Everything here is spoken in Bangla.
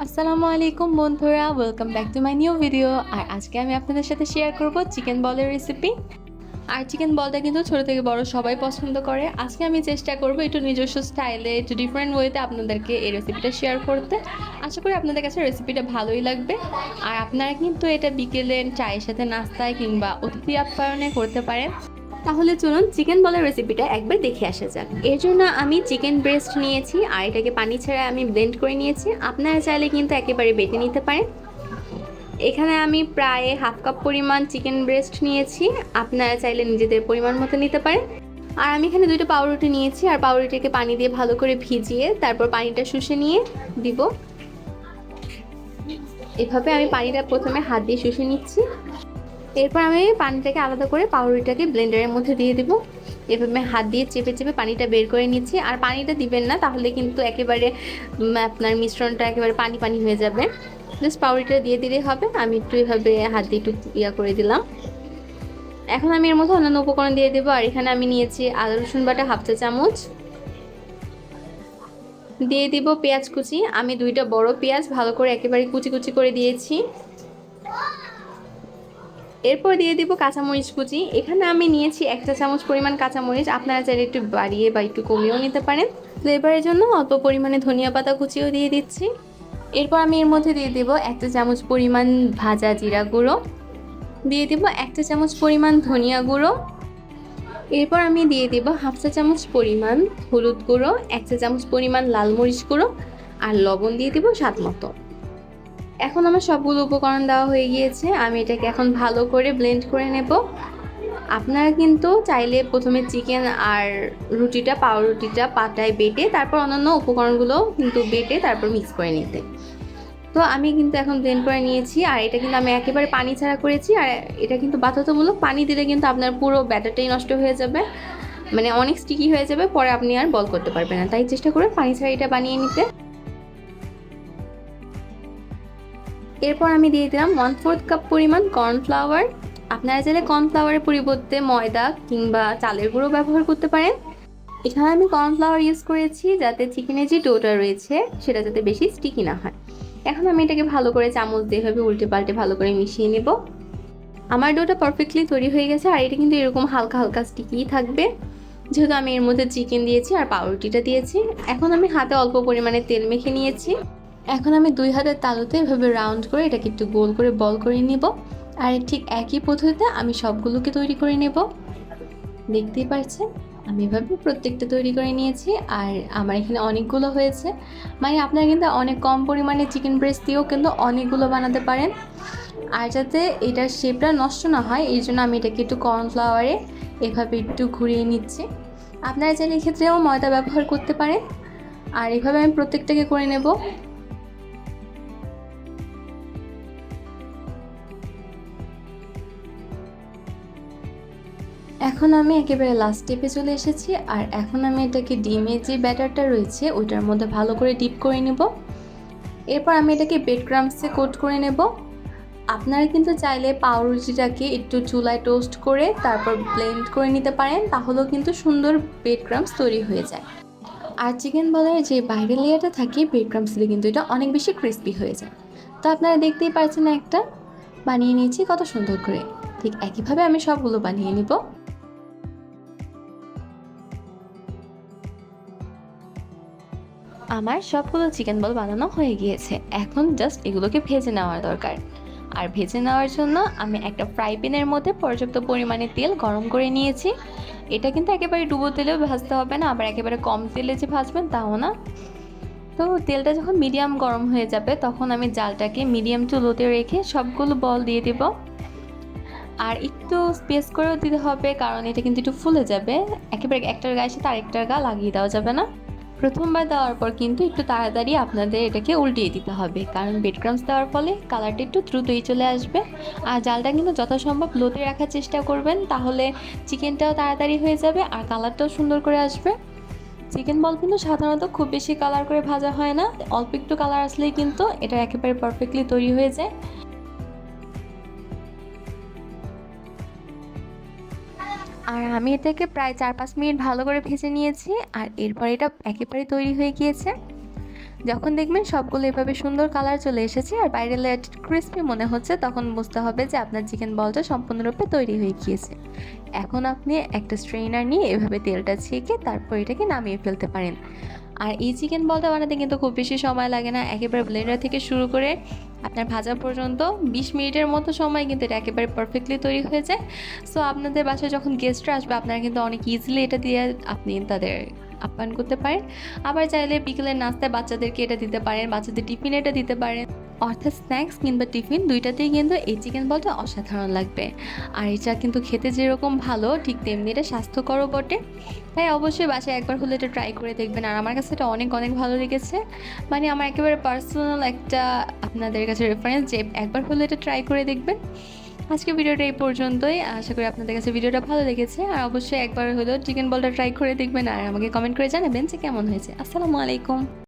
আসসালামু আলাইকুম বন্ধুরা, welcome back to my new video. আর আজকে আমি আপনাদের সাথে শেয়ার করব চিকেন বলের রেসিপি। আর চিকেন বলটা কিন্তু ছোট থেকে বড় সবাই পছন্দ করে। আজকে আমি চেষ্টা করব একটু নিজস্ব স্টাইলে, একটু ডিফারেন্ট ওয়েতে আপনাদেরকে এই রেসিপিটা শেয়ার করতে। আশা করি আপনাদের কাছে রেসিপিটা ভালোই লাগবে। আর আপনারা কিন্তু এটা বিকেলে চায়ের সাথে নাস্তায় কিংবা অতিথি আপ্যায়নে করতে পারেন। তাহলে চলুন চিকেন বলের রেসিপিটা একবার দেখে আসা যাক। এর জন্য আমি চিকেন ব্রেস্ট নিয়েছি আর এটাকে পানি ছাড়া আমি ব্লেন্ড করে নিয়েছি। আপনারা চাইলে কিন্তু একেবারে বেটে নিতে পারেন। এখানে আমি প্রায় হাফ কাপ পরিমাণ চিকেন ব্রেস্ট নিয়েছি, আপনারা চাইলে নিজেদের পরিমাণ মতো নিতে পারেন। আর আমি এখানে দুটো পাউরুটি নিয়েছি আর পাউরুটিকে পানি দিয়ে ভালো করে ভিজিয়ে তারপর পানিটা শুষে নিয়ে দিব। এভাবে আমি পানিটা প্রথমে হাত দিয়ে শুষে নিচ্ছি। এরপর আমি পানিটাকে আলাদা করে পাউরুটিটাকে ব্লেন্ডারের মধ্যে দিয়ে দেবো। এভাবে হাত দিয়ে চেপে চেপে পানিটা বের করে নিচ্ছি। আর পানিটা দিবেন না, তাহলে কিন্তু একেবারে আপনার মিশ্রণটা একেবারে পানি পানি হয়ে যাবে। জাস্ট পাউরুটিটা দিয়ে দিলেই হবে। আমি একটু এভাবে হাত দিয়ে একটু করে দিলাম। এখন আমি এর মধ্যে অন্যান্য উপকরণ দিয়ে দেবো। আর এখানে আমি নিয়েছি আদা রসুন বাটা হাফ চা চামচ, দিয়ে দিব পেঁয়াজ কুচি। আমি দুইটা বড় পেঁয়াজ ভালো করে একেবারে কুচি কুচি করে দিয়েছি। এরপর দিয়ে দিব কাঁচামরিচ কুচি। এখানে আমি নিয়েছি 1 চা চামচ পরিমাণ কাঁচামরিচ, আপনারা চাইলে একটু বাড়িয়ে বা একটু কমিয়েও নিতে পারেন। ফ্লেভারের জন্য অল্প পরিমাণে ধনিয়া পাতা কুচিও দিয়ে দিচ্ছি। এরপর আমি এর মধ্যে দিয়ে দেব 1 চা চামচ পরিমাণ ভাজা জিরা গুঁড়ো, দিয়ে দেব 1 চা চামচ পরিমাণ ধনিয়া গুঁড়ো। এরপর আমি দিয়ে দেব হাফ চা চামচ পরিমাণ হলুদ গুঁড়ো, 1 চা চামচ পরিমাণ লাল মরিচ গুঁড়ো আর লবণ দিয়ে দেব স্বাদ মতো। এখন আমার সবগুলো উপকরণ দেওয়া হয়ে গিয়েছে। আমি এটাকে এখন ভালো করে ব্লেন্ড করে নেব। আপনারা কিন্তু চাইলে প্রথমে চিকেন আর পাউরুটিটা পাটায় বেটে তারপর অন্যান্য উপকরণগুলো কিন্তু বেটে তারপর মিক্স করে নিতে। তো আমি কিন্তু এখন ব্লেন্ড করে নিয়েছি। আর এটা কিন্তু আমি একেবারে পানি ছাড়া করেছি। আর এটা কিন্তু বাধ্যতামূলক, পানি দিলে কিন্তু আপনার পুরো ব্যাটারটাই নষ্ট হয়ে যাবে, মানে অনেক স্টিকি হয়ে যাবে, পরে আপনি আর বল করতে পারবেন না। তাই চেষ্টা করুন পানি ছাড়া এটা বানিয়ে নিতে। এরপর আমি দিয়ে দিলাম 1/4 কাপ পরিমাণ কর্নফ্লাওয়ার। আপনারা চাইলে কর্নফ্লাওয়ারের পরিবর্তে ময়দা কিংবা চালের গুঁড়ো ব্যবহার করতে পারেন। এখানে আমি কর্নফ্লাওয়ার ইউজ করেছি যাতে চিকেনের যে ডোটা রয়েছে সেটা যাতে বেশি স্টিকি না হয়। এখন আমি এটাকে ভালো করে চামচ দিয়ে এভাবে উল্টে পাল্টে ভালো করে মিশিয়ে নেব। আমার ডোটা পারফেক্টলি তৈরি হয়ে গেছে। আর এটা কিন্তু এরকম হালকা হালকা স্টিকিই থাকবে, যেহেতু আমি এর মধ্যে চিকেন দিয়েছি আর পাউরুটিটা দিয়েছি। এখন আমি হাতে অল্প পরিমাণে তেল মেখে নিয়েছি। এখন আমি 2 হাতের তালুতে এভাবে রাউন্ড করে এটাকে একটু গোল করে বল করে নেব। আর ঠিক একই পদ্ধতিতে আমি সবগুলোকে তৈরি করে নেব। দেখতেই পাচ্ছেন আমি এভাবে প্রত্যেকটা তৈরি করে নিয়েছি। আর আমার এখানে অনেকগুলো হয়েছে, মানে আপনারা কিন্তু অনেক কম পরিমাণে চিকেন ব্রেস্ট দিয়েও কিন্তু অনেকগুলো বানাতে পারেন। আর যাতে এটার শেপটা নষ্ট না হয় এই জন্য আমি এটাকে একটু কর্নফ্লাওয়ারে এভাবে একটু ঘুরিয়ে নিচ্ছি। আপনারা চাইলে এক্ষেত্রেও ময়দা ব্যবহার করতে পারেন। আর এভাবে আমি প্রত্যেকটাকে করে নেব। এখন আমি একেবারে লাস্ট স্টেপে চলে এসেছি। আর এখন আমি এটাকে ডিমের যে ব্যাটারটা রয়েছে ওইটার মধ্যে ভালো করে ডিপ করে নেব। এরপর আমি এটাকে ব্রেড ক্রাম্বসে কোট করে নেব। আপনারা কিন্তু চাইলে পাউরুটিটাকে একটু চুলায় টোস্ট করে তারপর ব্লেন্ড করে নিতে পারেন, তাহলেও কিন্তু সুন্দর ব্রেড ক্রাম্বস তৈরি হয়ে যায়। আর চিকেন বলের যে বাইরের লেয়ারটা থাকে ব্রেড ক্রাম্বস দিলে কিন্তু এটা অনেক বেশি ক্রিস্পি হয়ে যায়। তো আপনারা দেখতেই পাচ্ছেন একটা বানিয়ে নিয়েছি কত সুন্দর করে। ঠিক একইভাবে আমি সবগুলো বানিয়ে নিব। আমার সবগুলো চিকেন বল বানানো হয়ে গিয়েছে। এখন জাস্ট এগুলোকে ভেজে নেওয়ার দরকার। আর ভেজে নেওয়ার জন্য আমি একটা ফ্রাই প্যানের মধ্যে পর্যাপ্ত পরিমাণে তেল গরম করে নিয়েছি। এটা কিন্তু একেবারে ডুবো তেলেও ভাজতে হবে না, আবার একেবারে কম তেলে যে ভাজবেন তাও না। তো তেলটা যখন মিডিয়াম গরম হয়ে যাবে তখন আমি জালটাকে মিডিয়াম টু লোতে রেখে সবগুলো বল দিয়ে দেব। আর একটু স্পেস করেও দিতে হবে, কারণ এটা কিন্তু একটু ফুলে যাবে। একেবারে একটার গায়ে সাথে আরেকটার গা লাগিয়ে দেওয়া যাবে না। প্রথমবার দেওয়ার পর কিন্তু একটু তাড়াতাড়ি আপনাদের এটাকে উল্টিয়ে দিতে হবে, কারণ ব্রেড ক্রাম্বস দেওয়ার ফলে কালারটা একটু দ্রুতই চলে আসবে। আর জালটা কিন্তু যথাসম্ভব লোতে রাখার চেষ্টা করবেন, তাহলে চিকেনটাও তাড়াতাড়ি হয়ে যাবে আর কালারটাও সুন্দর করে আসবে। চিকেন বল কিন্তু সাধারণত খুব বেশি কালার করে ভাজা হয় না, অল্প একটু কালার আসলেই কিন্তু এটা একেবারে পারফেক্টলি তৈরি হয়ে যায়। আর আমি এটাকে প্রায় 4-5 মিনিট ভালো করে ভেজে নিয়েছি। আর এরপর এটা একেবারে তৈরি হয়ে গিয়েছে। যখন দেখবেন সবগুলো এভাবে সুন্দর কালার চলে এসেছে আর বাইরের লেয়ারটা ক্রিস্পি মনে হচ্ছে, তখন বুঝতে হবে যে আপনার চিকেন বলটা সম্পূর্ণরূপে তৈরি হয়ে গিয়েছে। এখন আপনি একটা স্ট্রেনার নিয়ে এভাবে তেলটা ছেঁকে তারপর এটাকে নামিয়ে ফেলতে পারেন। আর এই চিকেন বলটা বানাতে কিন্তু খুব বেশি সময় লাগে না, একেবারে ব্লেন্ডার থেকে শুরু করে আপনার ভাজা পর্যন্ত 20 মিনিটের মতো সময় কিন্তু এটা একেবারে পারফেক্টলি তৈরি হয়ে যায়। সো আপনাদের বাসায় যখন গেস্টরা আসবে আপনারা কিন্তু অনেক ইজিলি এটা দিয়ে আপনি তাদের আপ্যায়ন করতে পারেন। আবার চাইলে বিকেলের নাস্তায় বাচ্চাদেরকে এটা দিতে পারেন, বাচ্চাদের টিফিনে এটা দিতে পারেন, অর্থাৎ স্ন্যাক্স কিংবা টিফিন দুইটাতেই কিন্তু এই চিকেন বলটা অসাধারণ লাগবে। আর এটা কিন্তু খেতে যেরকম ভালো ঠিক তেমনি এটা স্বাস্থ্যকরও বটে। তাই অবশ্যই বাসায় একবার হলে এটা ট্রাই করে দেখবেন। আর আমার কাছে এটা অনেক অনেক ভালো লেগেছে, মানে আমার একেবারে পার্সোনাল একটা আপনাদের কাছে রেফারেন্স যে একবার হলে এটা ট্রাই করে দেখবেন। আজকে ভিডিওটা এই পর্যন্তই, আশা করি আপনাদের কাছে ভিডিওটা ভালো লেগেছে। আর অবশ্যই একবার হলেও চিকেন বলটা ট্রাই করে দেখবেন আর আমাকে কমেন্ট করে জানাবেন যে কেমন হয়েছে। আসসালামু আলাইকুম।